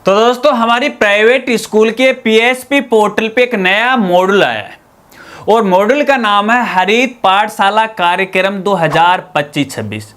तो दोस्तों हमारी प्राइवेट स्कूल के पीएसपी पोर्टल पे एक नया मॉड्यूल आया है और मॉड्यूल का नाम है हरित पाठशाला कार्यक्रम 2025-26।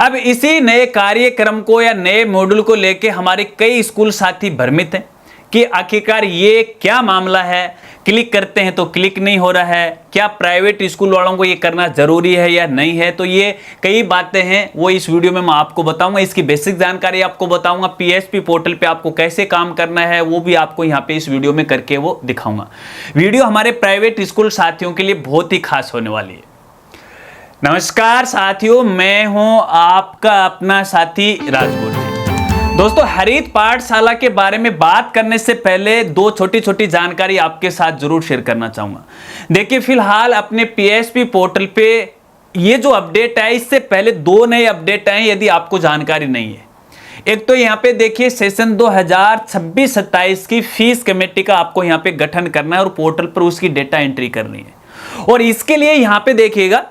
अब इसी नए कार्यक्रम को या नए मॉड्यूल को लेके हमारे कई स्कूल साथी भ्रमित हैं कि आखिरकार ये क्या मामला है, क्लिक करते हैं तो क्लिक नहीं हो रहा है, क्या प्राइवेट स्कूल वालों को ये करना जरूरी है या नहीं है। तो ये कई बातें हैं वो इस वीडियो में मैं आपको बताऊंगा, इसकी बेसिक जानकारी आपको बताऊंगा, पीएसपी पोर्टल पे आपको कैसे काम करना है वो भी आपको यहाँ पे इस वीडियो में करके वो दिखाऊंगा। वीडियो हमारे प्राइवेट स्कूल साथियों के लिए बहुत ही खास होने वाली है। नमस्कार साथियों, मैं हूं आपका अपना साथी राजगुरु। दोस्तों हरित पाठशाला के बारे में बात करने से पहले दो छोटी छोटी जानकारी आपके साथ जरूर शेयर करना चाहूंगा। देखिए फिलहाल अपने पीएसपी पोर्टल पे ये जो अपडेट है, इससे पहले दो नए अपडेट आए यदि आपको जानकारी नहीं है। एक तो यहाँ पे देखिए सेशन 2026-27 की फीस कमेटी का आपको यहाँ पे गठन करना है और पोर्टल पर उसकी डेटा एंट्री करनी है और इसके लिए यहाँ पे देखिएगा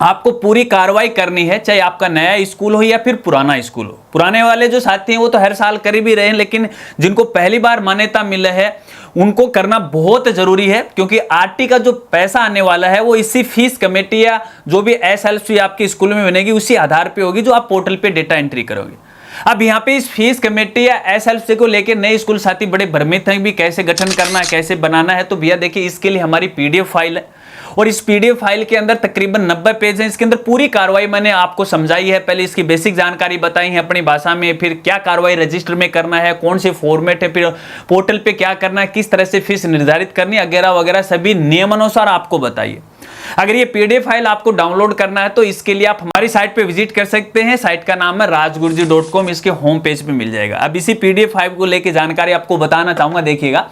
आपको पूरी कार्रवाई करनी है, चाहे आपका नया स्कूल हो या फिर पुराना स्कूल हो। पुराने वाले जो साथी हैं वो तो हर साल कर भी रहे हैं, लेकिन जिनको पहली बार मान्यता मिला है उनको करना बहुत जरूरी है, क्योंकि आरटी का जो पैसा आने वाला है वो इसी फीस कमेटी या जो भी एसएलसी आपके स्कूल में बनेगी उसी आधार पे होगी जो आप पोर्टल पे डेटा एंट्री करोगे। अब यहाँ पे इस फीस कमेटी या एसएलसी को लेकर नए स्कूल साथी बड़े भ्रमित हैं भी कैसे गठन करना है, कैसे बनाना है। तो भैया देखिए इसके लिए हमारी पीडीएफ फाइल है और इस पीडीएफ फाइल के अंदर तकरीबन 90 पेज हैं। इसके अंदर पूरी कार्रवाई मैंने आपको समझाई है, पहले इसकी बेसिक जानकारी बताई है अपनी भाषा में, फिर क्या कार्रवाई रजिस्टर में करना है, कौन से फॉर्मेट है, फिर पोर्टल पे क्या करना है, किस तरह से फीस निर्धारित करनी है वगैरह वगैरह सभी नियमानुसार आपको बताइए। अगर ये पीडीएफ फाइल आपको डाउनलोड करना है तो इसके लिए आप हमारी साइट पे विजिट कर सकते हैं। साइट का नाम है rajguruji.com, इसके होम पेज पे मिल जाएगा। अब इसी पीडीएफ फाइल को लेके जानकारी आपको बताना चाहूंगा। देखिएगा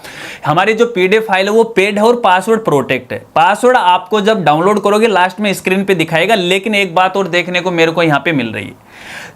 हमारी जो पीडीएफ फाइल है वो पेड है और पासवर्ड प्रोटेक्ट है। पासवर्ड आपको जब डाउनलोड करोगे लास्ट में स्क्रीन पे दिखाएगा, लेकिन एक बात और देखने को मेरे को यहाँ पे मिल रही है।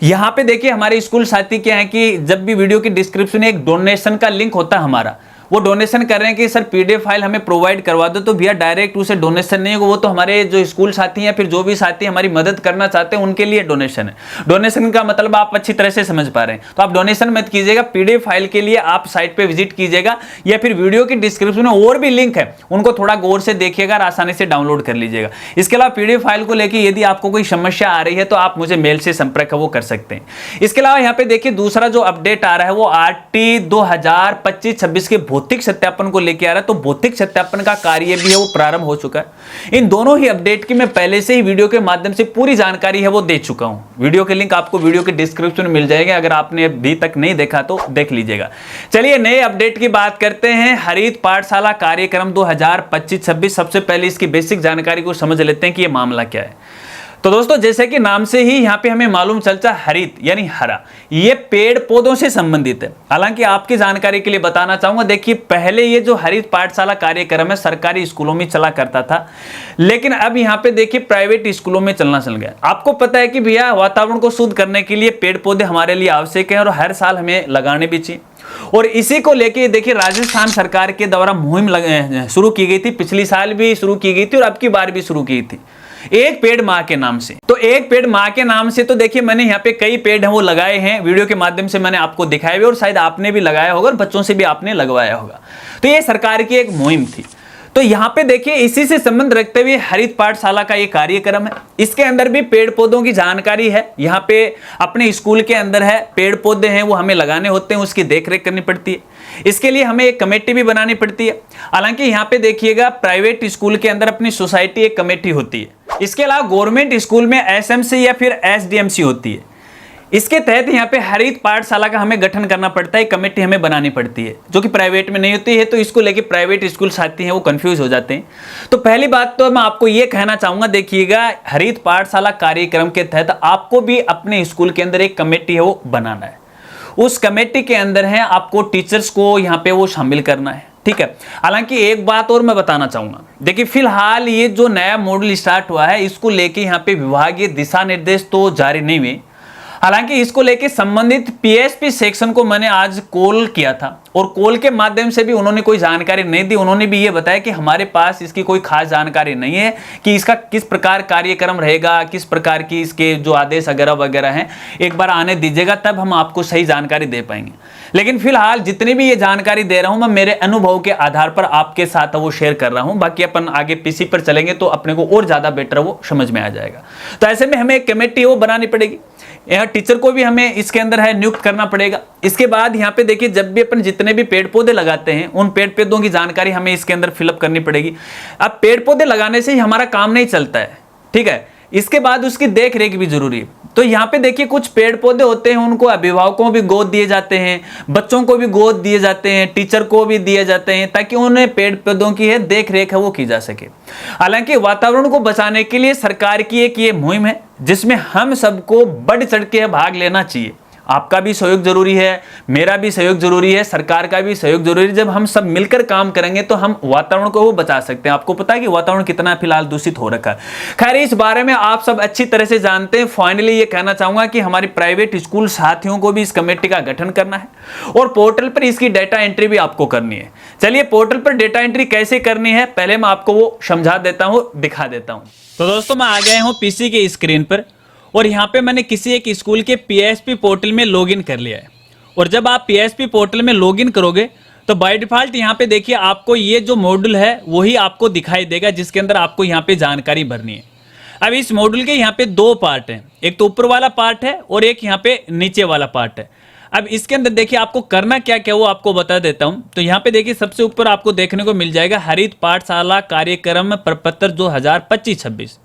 यहाँ पे देखिए हमारे स्कूल साथी क्या है कि जब भी वीडियो की डिस्क्रिप्शन में एक डोनेशन का लिंक होता है हमारा, वो डोनेशन कर रहे हैं कि सर पीडीएफ फाइल हमें प्रोवाइड करवा दो, तो भैया डायरेक्ट उसे डोनेशन नहीं होगा, वो तो हमारे जो स्कूल साथी हैं फिर जो भी साथी हमारी मदद करना चाहते हैं उनके लिए डोनेशन है। डोनेशन का मतलब आप अच्छी तरह से समझ पा रहे हैं, तो आप डोनेशन मत कीजिएगा। पीडीएफ फाइल के लिए आप साइट पे विजिट कीजिएगा या फिर वीडियो की डिस्क्रिप्शन में और भी लिंक है उनको थोड़ा गौर से देखिएगा और आसानी से डाउनलोड कर लीजिएगा। इसके अलावा पीडीएफ फाइल को लेकर यदि आपको कोई समस्या आ रही है तो आप मुझे मेल से संपर्क वो कर सकते हैं। इसके अलावा यहाँ पे देखिए दूसरा जो अपडेट आ रहा है वो आरटी 2025-26 के भौतिक सत्यापन को लेके आ रहा है। तो भौतिक सत्यापन का कार्य भी है वो प्रारंभ हो चुका है। इन दोनों ही अपडेट की मैं पहले से ही वीडियो के माध्यम से पूरी जानकारी है वो दे चुका हूं। वीडियो के लिंक आपको वीडियो के डिस्क्रिप्शन में मिल जाएगा, अगर आपने अभी तक नहीं देखा तो देख लीजिएगा। चलिए नए अपडेट की बात करते हैं। हरित पाठशाला कार्यक्रम 2025-26। सबसे पहले इसकी बेसिक जानकारी को समझ लेते हैं कि यह मामला क्या है। तो दोस्तों जैसे कि नाम से ही यहाँ पे हमें मालूम चलता है हरित यानी हरा, ये पेड़ पौधों से संबंधित है। हालांकि आपकी जानकारी के लिए बताना चाहूंगा, देखिए पहले ये जो हरित पाठशाला कार्यक्रम है सरकारी स्कूलों में चला करता था, लेकिन अब यहाँ पे देखिए प्राइवेट स्कूलों में चलना चल गया। आपको पता है कि भैया वातावरण को शुद्ध करने के लिए पेड़ पौधे हमारे लिए आवश्यक है और हर साल हमें लगाने भी चाहिए। और इसी को लेके देखिए राजस्थान सरकार के द्वारा मुहिम शुरू की गई थी, पिछली साल भी शुरू की गई थी और अब की बार भी शुरू की थी, एक पेड़ मां के नाम से। तो एक पेड़ मां के नाम से तो देखिए मैंने यहाँ पे कई पेड़ हैं वो लगाए हैं, वीडियो के माध्यम से मैंने आपको दिखाए हुए और शायद आपने भी लगाया होगा और बच्चों से भी आपने लगवाया होगा। तो ये सरकार की एक मुहिम थी। तो यहाँ पे देखिए इसी से संबंध रखते हुए हरित पाठशाला का ये कार्यक्रम है। इसके अंदर भी पेड़ पौधों की जानकारी है। यहाँ पे अपने स्कूल के अंदर है पेड़ पौधे हैं वो हमें लगाने होते हैं, उसकी देखरेख करनी पड़ती है। इसके लिए हमें एक कमेटी भी बनानी पड़ती है। हालांकि यहाँ पे देखिएगा प्राइवेट स्कूल के अंदर अपनी सोसाइटी एक कमेटी होती है। इसके अलावा गवर्नमेंट स्कूल में एसएमसी या फिर एसडीएमसी होती है। इसके तहत यहाँ पे हरित पाठशाला का हमें गठन करना पड़ता है, कमेटी हमें बनानी पड़ती है जो कि प्राइवेट में नहीं होती है। तो इसको लेके प्राइवेट स्कूल साथी हैं वो कंफ्यूज हो जाते हैं। तो पहली बात तो मैं आपको ये कहना चाहूंगा, देखिएगा हरित पाठशाला कार्यक्रम के तहत आपको भी अपने स्कूल के अंदर एक कमेटी है वो बनाना है। उस कमेटी के अंदर है आपको टीचर्स को यहाँ पे वो शामिल करना है, ठीक है। हालांकि एक बात और मैं बताना चाहूंगा, देखिए फिलहाल ये जो नया मॉडल स्टार्ट हुआ है इसको लेके यहाँ पे विभागीय दिशा निर्देश तो जारी नहीं हुए। हालांकि इसको लेके संबंधित पीएसपी सेक्शन को मैंने आज कॉल किया था और कॉल के माध्यम से भी उन्होंने कोई जानकारी नहीं दी। उन्होंने भी ये बताया कि हमारे पास इसकी कोई खास जानकारी नहीं है कि इसका किस प्रकार कार्यक्रम रहेगा, किस प्रकार की इसके जो आदेश वगैरह वगैरह हैं, एक बार आने दीजिएगा तब हम आपको सही जानकारी दे पाएंगे। लेकिन फिलहाल जितनी भी ये जानकारी दे रहा हूं मैं मेरे अनुभव के आधार पर आपके साथ वो शेयर कर रहा हूं। बाकी अपन आगे पीसी पर चलेंगे तो अपने को और ज्यादा बेटर वो समझ में आ जाएगा। तो ऐसे में हमें एक कमेटी वो बनानी पड़ेगी, यहाँ टीचर को भी हमें इसके अंदर है नियुक्त करना पड़ेगा। इसके बाद यहाँ पे देखिए जब भी अपन जितने भी पेड़ पौधे लगाते हैं उन पेड़ पौधों की जानकारी हमें इसके अंदर फिलअप करनी पड़ेगी। अब पेड़ पौधे लगाने से ही हमारा काम नहीं चलता है, ठीक है, इसके बाद उसकी देख रेख भी जरूरी है। तो यहाँ पे देखिए कुछ पेड़ पौधे होते हैं उनको अभिभावकों को भी गोद दिए जाते हैं, बच्चों को भी गोद दिए जाते हैं, टीचर को भी दिए जाते हैं, ताकि उन्हें पेड़ पौधों की है देख रेख है वो की जा सके। हालांकि वातावरण को बचाने के लिए सरकार की एक ये मुहिम है जिसमें हम सबको बढ़ चढ़ के भाग लेना चाहिए। आपका भी सहयोग जरूरी है, मेरा भी सहयोग जरूरी है, सरकार का भी सहयोग जरूरी है। जब हम सब मिलकर काम करेंगे तो हम वातावरण को वो बचा सकते हैं। आपको पता है कि वातावरण कितना फिलहाल दूषित हो रखा है। खैर इस बारे में आप सब अच्छी तरह से जानते हैं। फाइनली ये कहना चाहूंगा कि हमारी प्राइवेट स्कूल साथियों को भी इस कमेटी का गठन करना है और पोर्टल पर इसकी डेटा एंट्री भी आपको करनी है। चलिए पोर्टल पर डेटा एंट्री कैसे करनी है पहले मैं आपको वो समझा देता हूं, दिखा देता हूं। तो दोस्तों मैं आ गया हूं पीसी के स्क्रीन पर और यहाँ पे मैंने किसी एक स्कूल के पीएसपी पोर्टल में लॉगिन कर लिया है। और जब आप पीएसपी पोर्टल में लॉगिन करोगे तो बाय डिफॉल्ट यहाँ पे देखिए आपको ये जो मॉड्यूल है वही आपको दिखाई देगा जिसके अंदर आपको यहाँ पे जानकारी भरनी है। अब इस मॉड्यूल के यहाँ पे दो पार्ट हैं, एक तो ऊपर वाला पार्ट है और एक यहाँ पे नीचे वाला पार्ट है। अब इसके अंदर देखिए आपको करना क्या क्या वो आपको बता देता हूं। तो यहाँ पे देखिए सबसे ऊपर आपको देखने को मिल जाएगा हरित पाठशाला कार्यक्रम प्रपत्र 2025-26।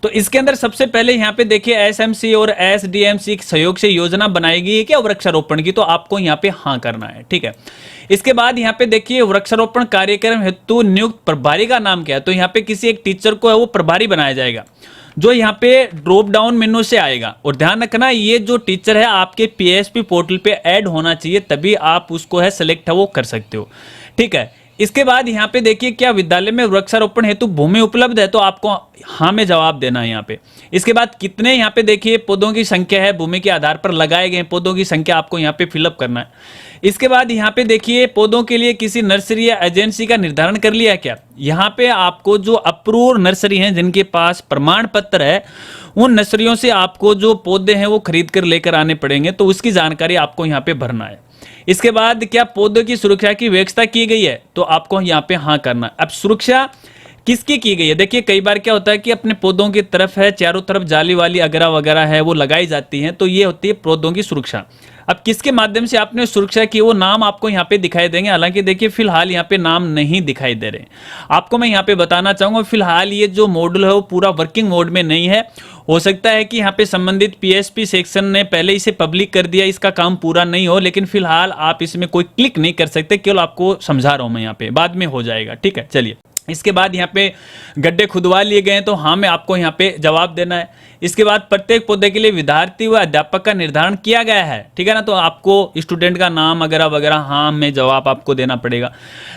तो इसके अंदर सबसे पहले यहाँ पे देखिए एसएमसी और एसडीएमसी के सहयोग से योजना बनाई गई है क्या वृक्षारोपण की, तो आपको यहाँ पे हाँ करना है, ठीक है। इसके बाद यहाँ पे देखिए वृक्षारोपण कार्यक्रम हेतु नियुक्त प्रभारी का नाम क्या है, तो यहाँ पे किसी एक टीचर को है वो प्रभारी बनाया जाएगा जो यहाँ पे ड्रॉप डाउन मेनू से आएगा। और ध्यान रखना ये जो टीचर है आपके पीएसपी पोर्टल पे ऐड होना चाहिए तभी आप उसको है सेलेक्ट है वो कर सकते हो, ठीक है। इसके बाद यहाँ पे देखिए क्या विद्यालय में वृक्षारोपण हेतु भूमि उपलब्ध है, तो आपको हाँ में जवाब देना है यहाँ पे। इसके बाद कितने यहाँ पे देखिए पौधों की संख्या है, भूमि के आधार पर लगाए गए पौधों की संख्या आपको यहाँ पे फिलअप करना है। इसके बाद यहाँ पे देखिए पौधों के लिए किसी नर्सरी या एजेंसी का निर्धारण कर लिया क्या, यहाँ पे आपको जो अप्रूव नर्सरी हैं जिनके पास प्रमाण पत्र है उन नर्सरियों से आपको जो पौधे हैं वो खरीद कर लेकर आने पड़ेंगे, तो उसकी जानकारी आपको यहाँ पे भरना है। इसके बाद क्या पौधों की सुरक्षा की व्यवस्था की गई है, तो आपको यहाँ पे हाँ करना है। अब सुरक्षा किसकी की गई है, देखिए कई बार क्या होता है कि अपने पौधों की तरफ है चारों तरफ जाली वाली अगरा वगैरह है वो लगाई जाती है, तो ये होती है पौधों की सुरक्षा। अब किसके माध्यम से आपने सुरक्षा की वो नाम आपको यहाँ पे दिखाई देंगे। हालांकि देखिए फिलहाल यहाँ पे नाम नहीं दिखाई दे रहे। आपको मैं यहाँ पे बताना चाहूंगा फिलहाल ये जो मॉड्यूल है वो पूरा वर्किंग मोड में नहीं है। हो सकता है कि यहाँ पे संबंधित पीएसपी सेक्शन ने पहले इसे पब्लिक कर दिया, इसका काम पूरा नहीं हो, लेकिन फिलहाल आप इसमें कोई क्लिक नहीं कर सकते, केवल आपको समझा रहा हूं मैं, यहाँ पे बाद में हो जाएगा, ठीक है। चलिए इसके बाद यहाँ पे गड्ढे खुदवा लिए गए हैं, तो हाँ में आपको यहाँ पे जवाब देना है। इसके बाद प्रत्येक पौधे के लिए विद्यार्थी व अध्यापक का निर्धारण किया गया है, ठीक है ना, तो आपको स्टूडेंट का नाम वगैरह वगैरह हाँ में जवाब आपको देना पड़ेगा।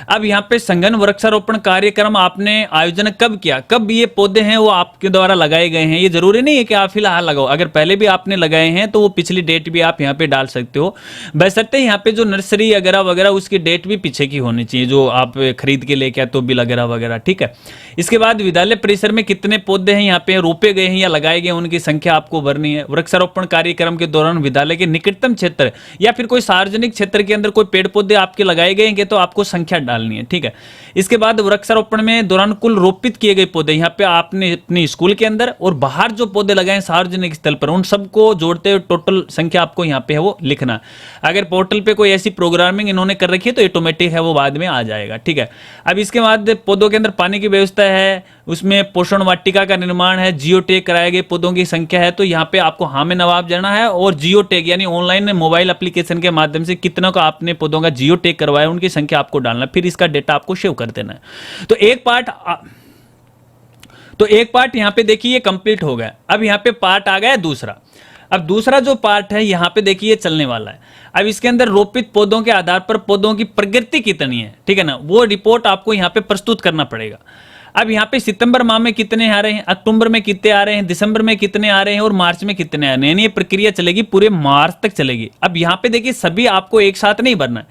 अब यहाँ पे संघन वृक्षारोपण कार्यक्रम आपने आयोजन कब किया, कब ये पौधे हैं वो आपके द्वारा लगाए गए हैं, ये जरूरी नहीं है कि आप फिलहाल लगाओ, अगर पहले भी आपने लगाए हैं तो वो पिछली डेट भी आप यहाँ पे डाल सकते हो। बशर्ते यहाँ पे जो नर्सरी वगैरह वगैरह उसकी डेट भी पीछे की होनी चाहिए जो आप खरीद के लेके आए तो भी वगैरह, ठीक है। इसके बाद विद्यालय परिसर में कितने पौधे हैं यहाँ पे रोपे गए हैं या लगाए गए उनकी संख्या आपको भरनी है। वृक्षारोपण कार्यक्रम के दौरान विद्यालय के निकटतम क्षेत्र या फिर कोई सार्वजनिक क्षेत्र के अंदर कोई पेड़ पौधे आपके लगाए गए हैं तो आपको संख्या डालनी है, ठीक है। इसके बाद वृक्षारोपण में दौरान कुल रोपित किए गए पौधे यहाँ पे आपने अपनी स्कूल के अंदर और बाहर जो पौधे लगाए सार्वजनिक स्थल पर उन सबको जोड़ते हुए टोटल संख्या आपको यहाँ पे है वो लिखना। अगर पोर्टल पे कोई ऐसी प्रोग्रामिंग इन्होंने कर रखी है तो ऑटोमेटिक है वो बाद में आ जाएगा, ठीक है। अब इसके बाद पौधों के अंदर पानी की व्यवस्था है, उसमें पोषण वाटिका का निर्माण है, जियो टैग कराए गए पौधों की संख्या है, तो यहाँ पे आपको हाँ में जवाब देना है। और जियो टैग यानी ऑनलाइन मोबाइल एप्लीकेशन के माध्यम से कितनों का आपने पौधों का जियो टैग करवाया उनकी संख्या आपको डालना, फिर इसका डेटा आपको सेव कर देना है। तो एक पार्ट यहाँ पे देखिए ये कंप्लीट हो गया। अब यहाँ पे पार्ट आ गया दूसरा। अब दूसरा जो पार्ट है यहाँ पे देखिए चलने वाला है। अब इसके अंदर रोपित पौधों के आधार पर पौधों की प्रगति कितनी है, ठीक है ना, वो रिपोर्ट आपको यहाँ पे प्रस्तुत करना पड़ेगा। अब यहाँ पे सितंबर माह में कितने आ रहे हैं, अक्टूबर में कितने आ रहे हैं, दिसंबर में कितने आ रहे हैं और मार्च में कितने आ रहे हैं, यानी ये प्रक्रिया चलेगी पूरे मार्च तक चलेगी। अब यहाँ पे देखिए सभी आपको एक साथ नहीं भरना है,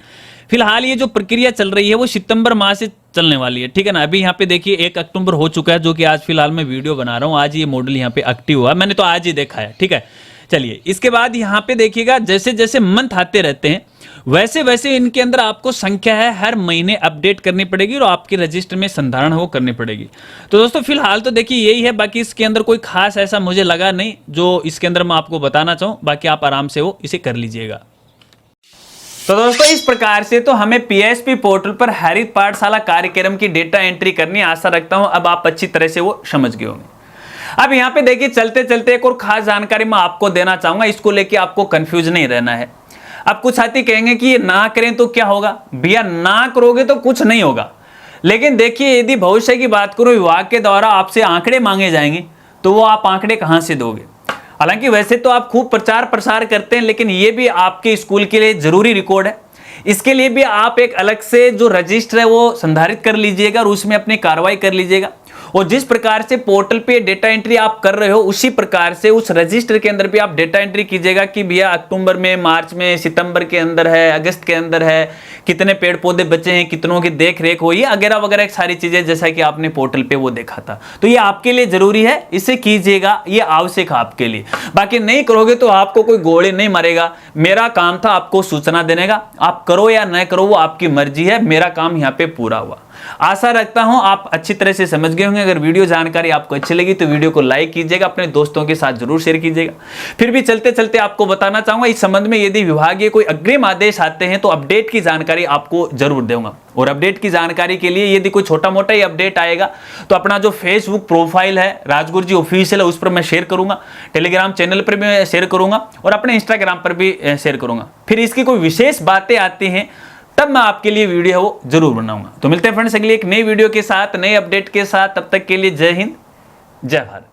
फिलहाल ये जो प्रक्रिया चल रही है वो सितंबर माह से चलने वाली है, ठीक है ना। अभी यहाँ पे देखिए 1 अक्टूबर हो चुका है, जो कि आज फिलहाल मैं वीडियो बना रहा हूँ, आज ये मॉडल यहाँ पे एक्टिव हुआ, मैंने तो आज ही देखा है, ठीक है। चलिए इसके बाद यहाँ पे देखिएगा जैसे जैसे मंथ आते रहते हैं वैसे वैसे इनके अंदर आपको संख्या है हर महीने अपडेट करनी पड़ेगी और आपके रजिस्टर में संधारण वो करनी पड़ेगी। तो दोस्तों फिलहाल तो देखिए यही है, बाकी इसके अंदर कोई खास ऐसा मुझे लगा नहीं जो इसके अंदर मैं आपको बताना चाहूँ, बाकी आप आराम से वो इसे कर लीजिएगा। तो दोस्तों इस प्रकार से तो हमें पीएसपी पोर्टल पर हरित पाठशाला कार्यक्रम की डेटा एंट्री करनी, आशा रखता हूं अब आप अच्छी तरह से वो समझ गए होंगे। अब यहाँ पे देखिए चलते चलते एक और खास जानकारी मैं आपको देना चाहूंगा, इसको लेके आपको कंफ्यूज नहीं रहना है। अब कुछ साथी कहेंगे कि ये ना करें तो क्या होगा, भैया ना करोगे तो कुछ नहीं होगा, लेकिन देखिए यदि भविष्य की बात करो विभाग के द्वारा आपसे आंकड़े मांगे जाएंगे तो वो आप आंकड़े कहां से दोगे। हालांकि वैसे तो आप खूब प्रचार प्रसार करते हैं, लेकिन ये भी आपके स्कूल के लिए जरूरी रिकॉर्ड है, इसके लिए भी आप एक अलग से जो रजिस्टर है वो संधारित कर लीजिएगा और उसमें अपनी कार्रवाई कर लीजिएगा। और जिस प्रकार से पोर्टल पे डेटा एंट्री आप कर रहे हो उसी प्रकार से उस रजिस्टर के अंदर भी आप डेटा एंट्री कीजिएगा कि भैया अक्टूबर में, मार्च में, सितंबर के अंदर है, अगस्त के अंदर है, कितने पेड़ पौधे बचे हैं, कितनों की देख रेख हुई है, वगैरह वगैरह सारी चीजें जैसा कि आपने पोर्टल पे वो देखा था। तो ये आपके लिए जरूरी है, इसे कीजिएगा, ये आवश्यक है आपके लिए। बाकी नहीं करोगे तो आपको कोई गोली नहीं मारेगा, मेरा काम था आपको सूचना देने का, आप करो या न करो वो आपकी मर्जी है, मेरा काम यहाँ पे पूरा हुआ। आशा रखता हूं आप अच्छी तरह से समझ गए होंगे। अगर वीडियो जानकारी आपको अच्छी लगी तो वीडियो को लाइक कीजिएगा, अपने दोस्तों के साथ जरूर शेयर कीजिएगा। फिर भी चलते चलते आपको बताना चाहूंगा इस संबंध में यदि विभागीय कोई अग्रिम आदेश आते हैं तो अपडेट की जानकारी आपको जरूर दूंगा। और अपडेट की जानकारी के लिए यदि कोई छोटा मोटा ही अपडेट आएगा तो अपना जो फेसबुक प्रोफाइल है राजगुरु जी ऑफिशियल है उस पर मैं शेयर करूंगा, टेलीग्राम चैनल पर भी मैं शेयर करूंगा और अपने इंस्टाग्राम पर भी शेयर करूंगा। फिर इसकी कोई विशेष बातें आती हैं तब मैं आपके लिए वीडियो वो जरूर बनाऊंगा। तो मिलते हैं फ्रेंड्स अगली एक नई वीडियो के साथ, नए अपडेट के साथ, तब तक के लिए जय हिंद, जय भारत।